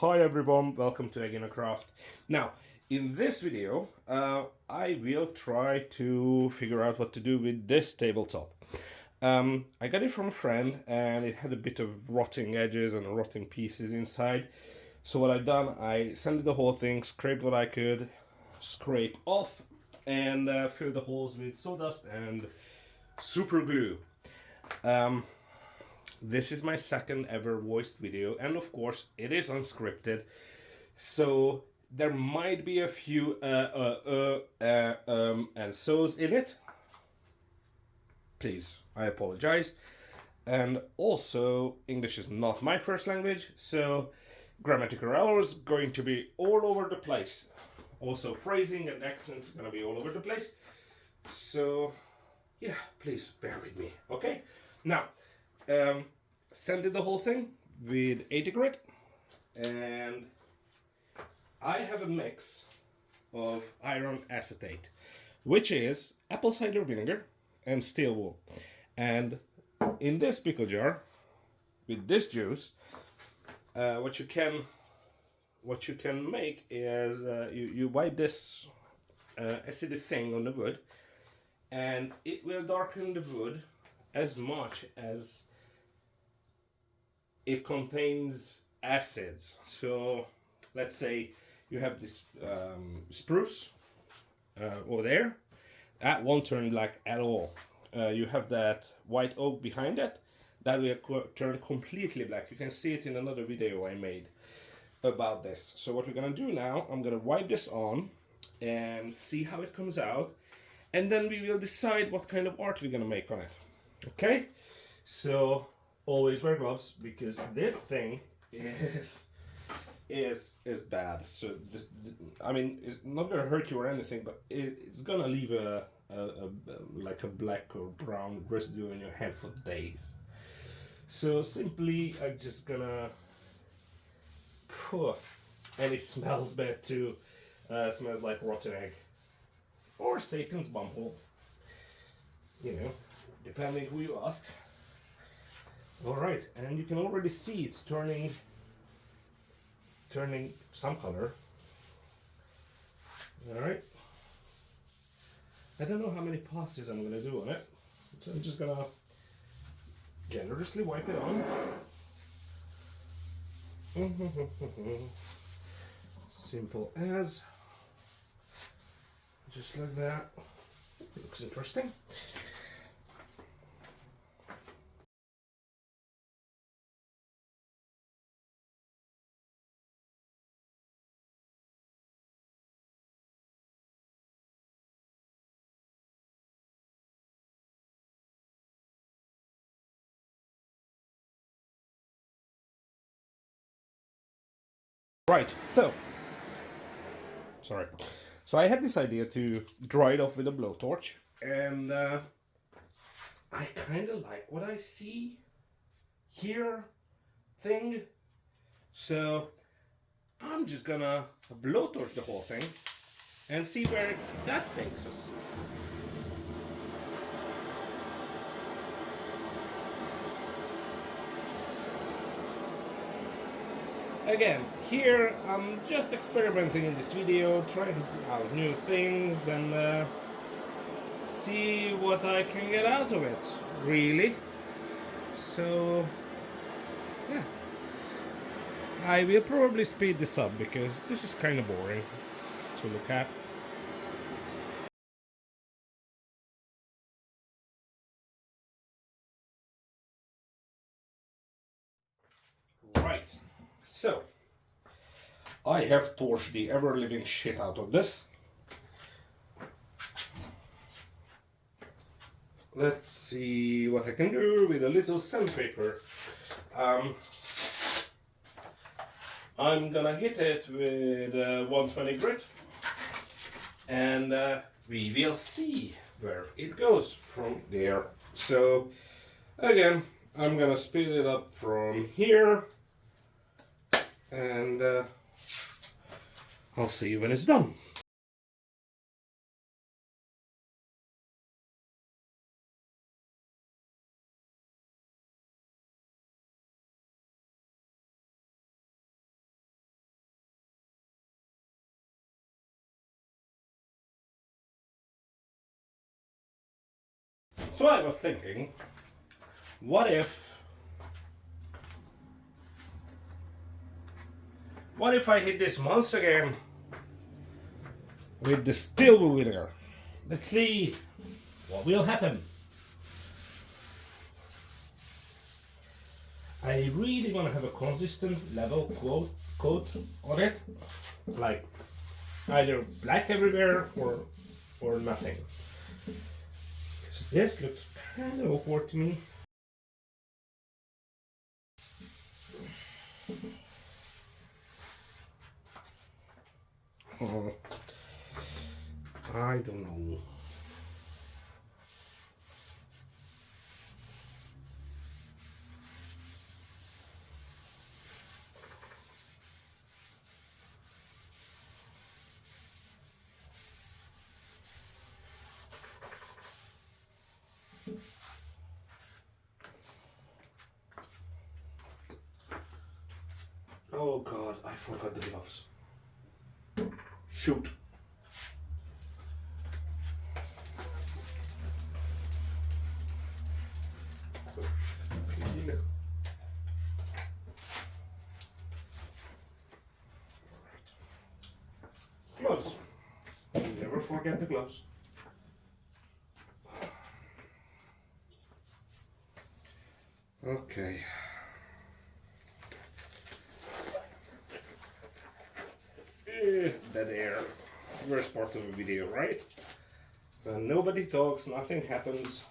Hi everyone, welcome to Again Craft. Now, in this video, I will try to figure out what to do with this tabletop. I got it from a friend and it had a bit of rotting edges and rotting pieces inside. So what I done, I sanded the whole thing, scraped what I could scrape off, and filled the holes with sawdust and super glue. This is my second ever voiced video, and of course it is unscripted, so there might be a few and so's in it. Please, I apologize. And also, English is not my first language, so grammatical errors going to be all over the place. Also, phrasing and accents gonna be all over the place. So, yeah, please bear with me, okay? Now, sanded the whole thing with 80 grit, and I have a mix of iron acetate, which is apple cider vinegar and steel wool. And in this pickle jar, with this juice, what you can make is you wipe this acidic thing on the wood, and it will darken the wood as much as it contains acids. So let's say you have this spruce over there, that won't turn black at all. You have that white oak behind it, that will turn completely black. You can see it in another video I made about this. So what we're gonna do now, I'm gonna wipe this on and see how it comes out, and then we will decide what kind of art we're gonna make on it. Okay, so always wear gloves, because this thing is bad. So this, I mean, it's not gonna hurt you or anything, but it's gonna leave a like a black or brown residue in your hand for days. So simply, I'm just gonna and it smells bad too. Smells like rotten egg or Satan's bumhole. You know, depending who you ask. All right, and you can already see it's turning some color. All right. I don't know how many passes I'm gonna do on it, so I'm just gonna generously wipe it on. Simple as, just like that. Looks interesting. Right, so sorry. So I had this idea to dry it off with a blowtorch, and I kind of like what I see here thing. So I'm just gonna blowtorch the whole thing and see where that takes us. Again, here I'm just experimenting in this video, trying out new things and see what I can get out of it, really. So, yeah. I will probably speed this up because this is kind of boring to look at. Right, so I have torched the ever-living shit out of this. Let's see what I can do with a little sandpaper. I'm gonna hit it with 120 grit, and we will see where it goes from there. So again, I'm gonna speed it up from here, and I'll see you when it's done. So I was thinking, what if I hit this monster again with distilled vinegar? Let's see what will happen. I really want to have a consistent level coat on it, like either black everywhere or nothing. This looks kind of awkward to me. Oh, I don't know. Oh God, I forgot the gloves. Shoot. Clean. Gloves. Never forget the gloves. Okay. Dead air. Worst part of the video, right? When nobody talks, nothing happens.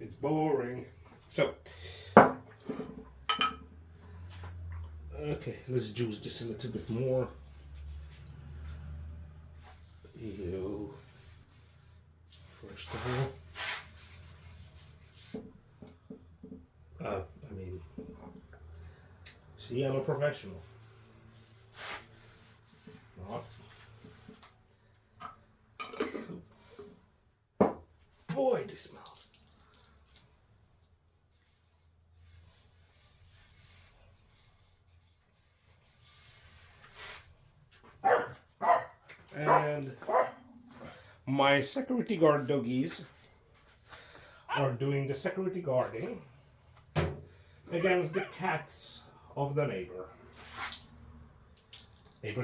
It's boring. So, okay, let's juice this a little bit more. Ew. First of all, I mean, see, I'm a professional. Not. Boy, this smells. And my security guard doggies are doing the security guarding against the cats of the neighbor's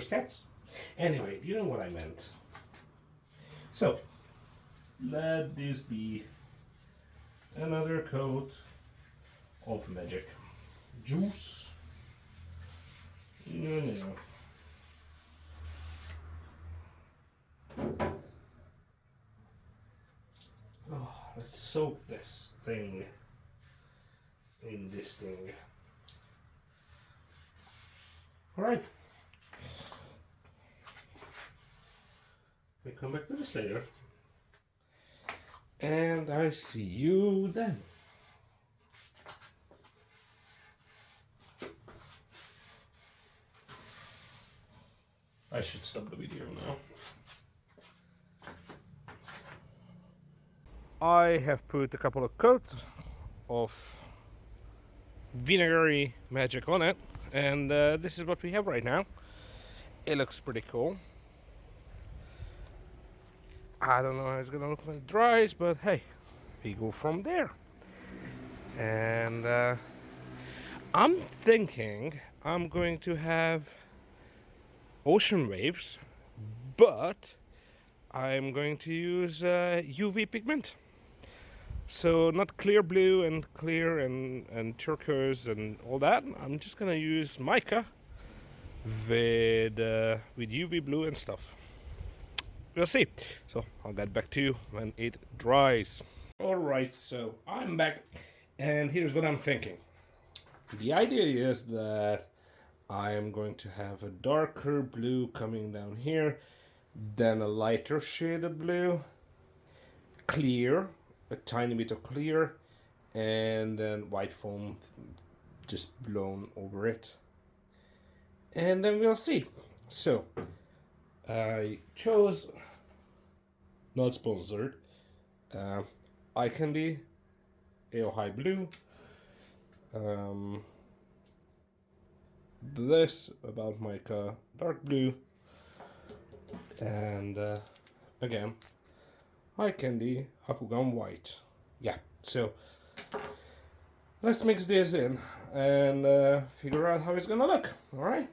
cats. Anyway, you know what I meant. So let this be another coat of magic juice. No. Oh, let's soak this thing in this thing. All right. We come back to this later. And I see you then. I should stop the video now. I have put a couple of coats of vinegary magic on it, and this is what we have right now. It looks pretty cool. I don't know how it's gonna look when it dries, but hey, we go from there. And I'm thinking I'm going to have ocean waves, but I'm going to use UV pigment. So not clear blue and clear and turquoise and all that. I'm just gonna use mica with UV blue and stuff. We'll see. So I'll get back to you when it dries. Alright, so I'm back, and here's what I'm thinking. The idea is that I am going to have a darker blue coming down here, then a lighter shade of blue, clear, a tiny bit of clear, and then white foam just blown over it. And then we'll see. So I chose, not sponsored, eye candy, AO High Blue. This about mica dark blue, and again eye candy Hakugan white. yeah, so let's mix this in and figure out how it's gonna look. All right,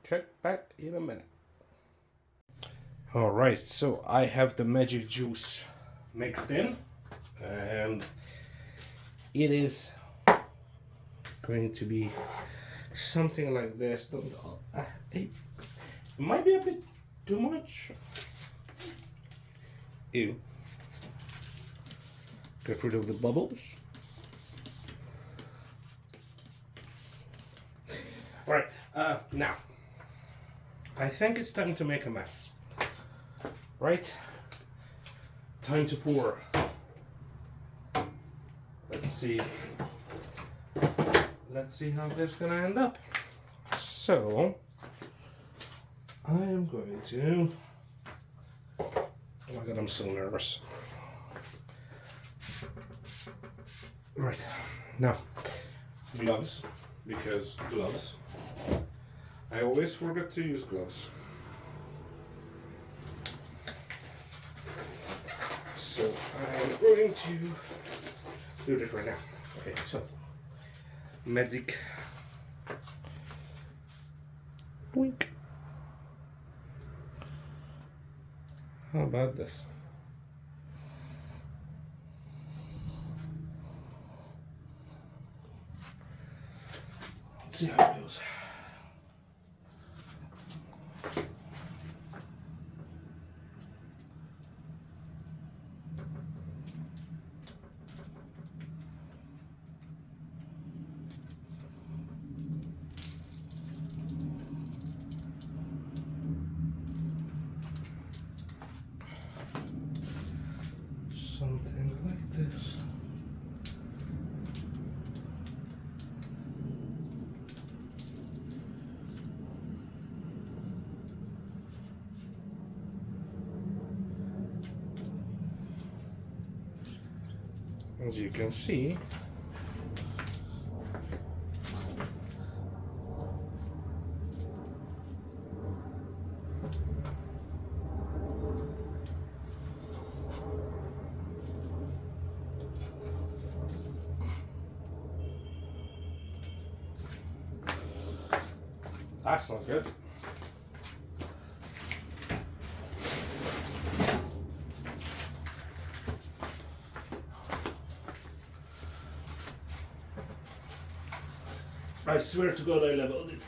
check back in a minute. All right, so I have the magic juice mixed in, and it is going to be something like this. It might be a bit too much. Ew. Get rid of the bubbles. All right, now I think it's time to make a mess. Right? Time to pour. Let's see. Let's see how this is gonna end up. So I am going to. Oh my god, I'm so nervous. Right now, gloves, because gloves. I always forget to use gloves. So I'm going to do this right now. Okay, so magic. Wink. How about this? Let's see how it goes. Something like this. As you can see, that's not good. I swear to God I leveled it.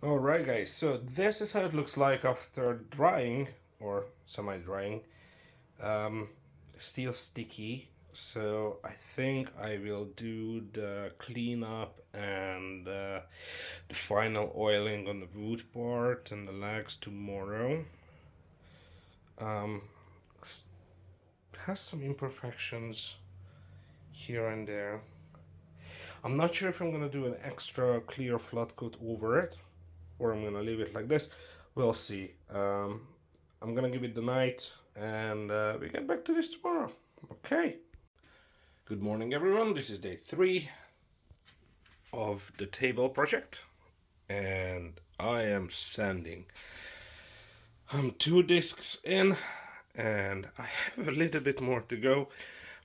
Alright guys, so this is how it looks like after drying, or semi-drying. Still sticky, So I think I will do the cleanup and the final oiling on the wood part and the legs tomorrow. Has some imperfections here and there. I'm not sure if I'm gonna do an extra clear flat coat over it or I'm gonna leave it like this. We'll see. I'm gonna give it the night and we get back to this tomorrow. Okay. Good morning, everyone. This is day 3 of the table project and I am sanding. I'm 2 discs in and I have a little bit more to go.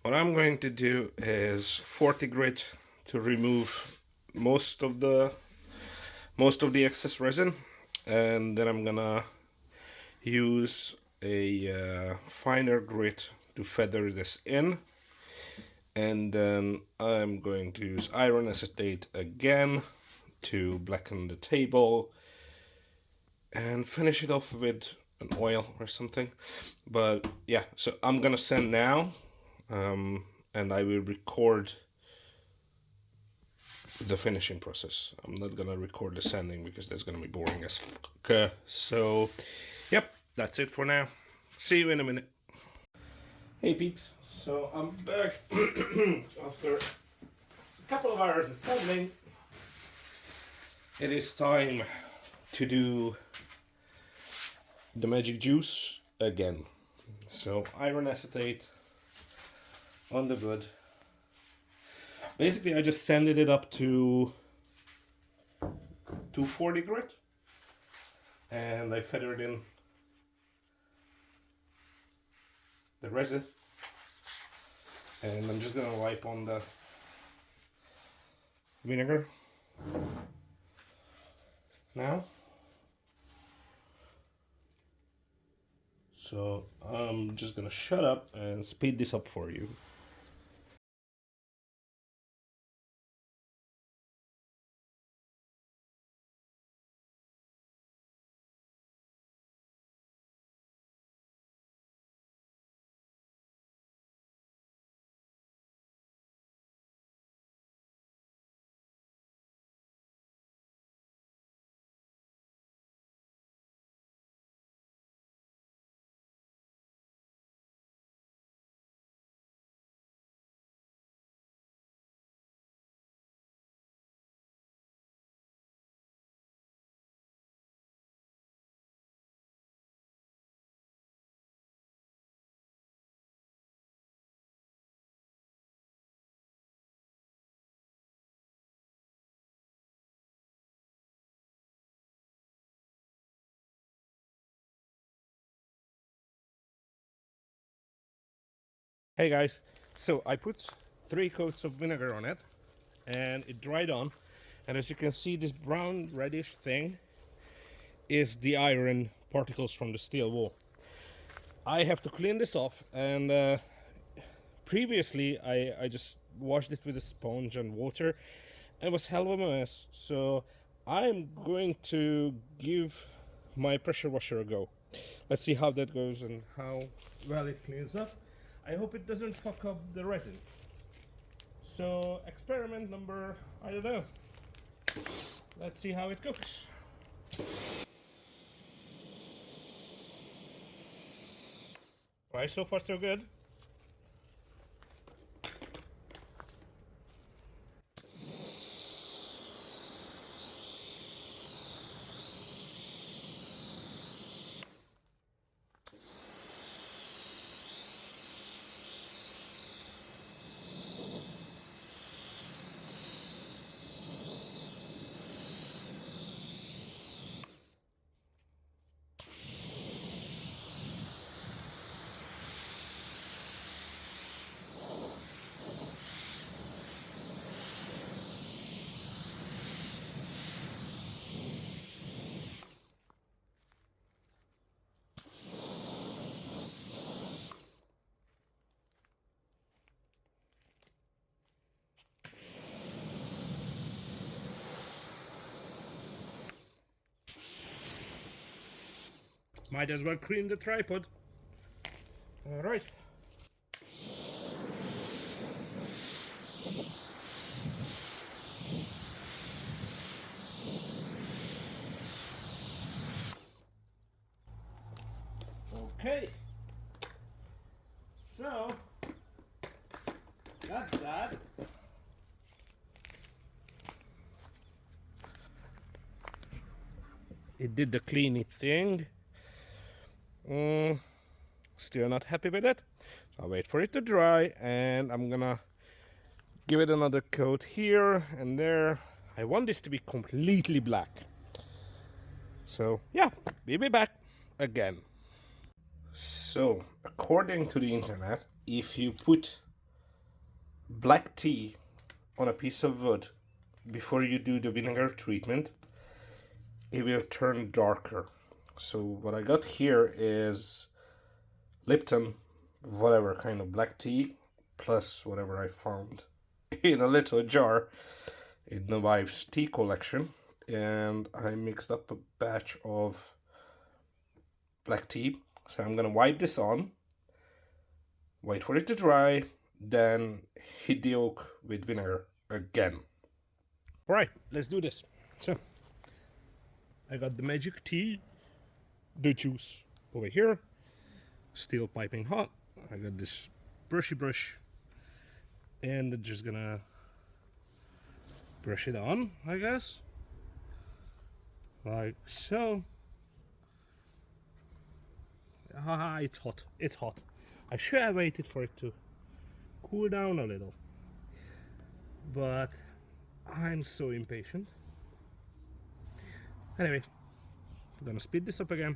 What I'm going to do is 40 grit to remove most of the excess resin, and then I'm gonna use a finer grit to feather this in, and then I'm going to use iron acetate again to blacken the table and finish it off with an oil or something. But yeah, so I'm gonna sand now, and I will record the finishing process. I'm not gonna record the sanding because that's gonna be boring as fuck. So yep, that's it for now. See you in a minute. Hey peeps, so I'm back after a couple of hours of sanding. It is time to do the magic juice again. So iron acetate on the wood. Basically I just sanded it up to 240 grit and I feathered in the resin, and I'm just gonna wipe on the vinegar now. So I'm just gonna shut up and speed this up for you. Hey guys, so I put 3 coats of vinegar on it and it dried on, and as you can see this brown reddish thing is the iron particles from the steel wool. I have to clean this off, and previously I just washed it with a sponge and water and it was hell of a mess, so I'm going to give my pressure washer a go. Let's see how that goes and how well it cleans up. I hope it doesn't fuck up the resin. So experiment number, I don't know. Let's see how it goes. Right, so far so good. Might as well clean the tripod. All right. Okay, so that's that. It did the cleany thing. Still not happy with it. So I'll wait for it to dry, and I'm gonna give it another coat here and there. I want this to be completely black. So yeah, we'll be back again. So according to the internet, if you put black tea on a piece of wood before you do the vinegar treatment, it will turn darker. So what I got here is Lipton, whatever kind of black tea, plus whatever I found in a little jar in the wife's tea collection, and I mixed up a batch of black tea. So I'm gonna wipe this on, wait for it to dry, then hit the oak with vinegar again. All right, let's do this. So I got the magic tea, the juice over here, still piping hot. I got this brushy brush, and I'm just gonna brush it on, I guess, like so. Ah, it's hot, it's hot. I should have waited for it to cool down a little, but I'm so impatient. Anyway, I'm gonna speed this up again.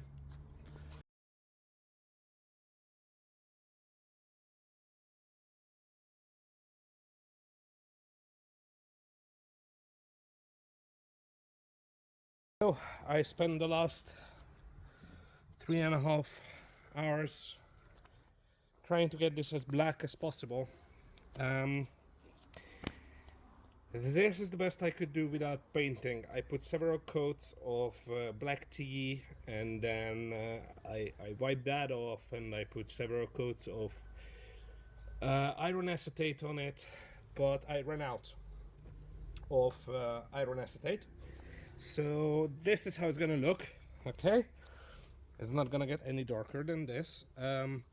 So I spent the last 3.5 hours trying to get this as black as possible. This is the best I could do without painting. I put several coats of black tea, and then I wiped that off, and I put several coats of iron acetate on it, but I ran out of iron acetate. So this is how it's gonna look. Okay, it's not gonna get any darker than this. I'm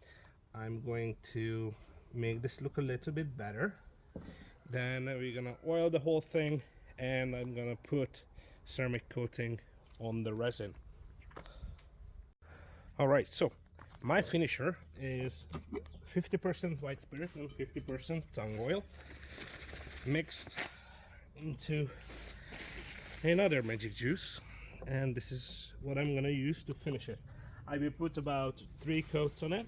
going to make this look a little bit better. Then we're gonna oil the whole thing, and I'm gonna put ceramic coating on the resin. All right, so my finisher is 50% white spirit and 50% tung oil mixed into another magic juice, and this is what I'm gonna use to finish it. I will put about 3 coats on it,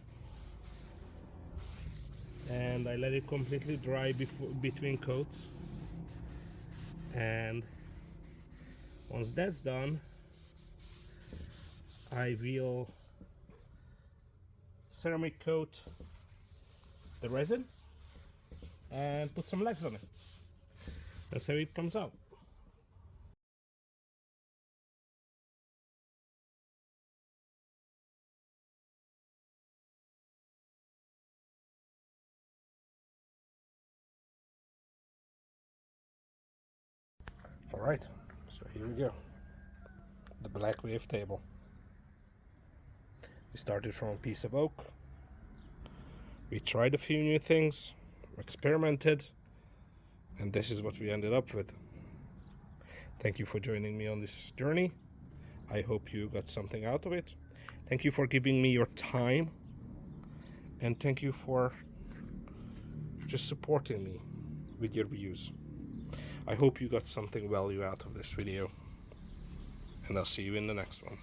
and I let it completely dry between coats, and once that's done, I will ceramic coat the resin and put some legs on it. That's how it comes out. All right, so here we go. The black wave table. We started from a piece of oak. We tried a few new things, experimented, and this is what we ended up with. Thank you for joining me on this journey. I hope you got something out of it. Thank you for giving me your time, and thank you for just supporting me with your views. I hope you got something value out of this video, and I'll see you in the next one.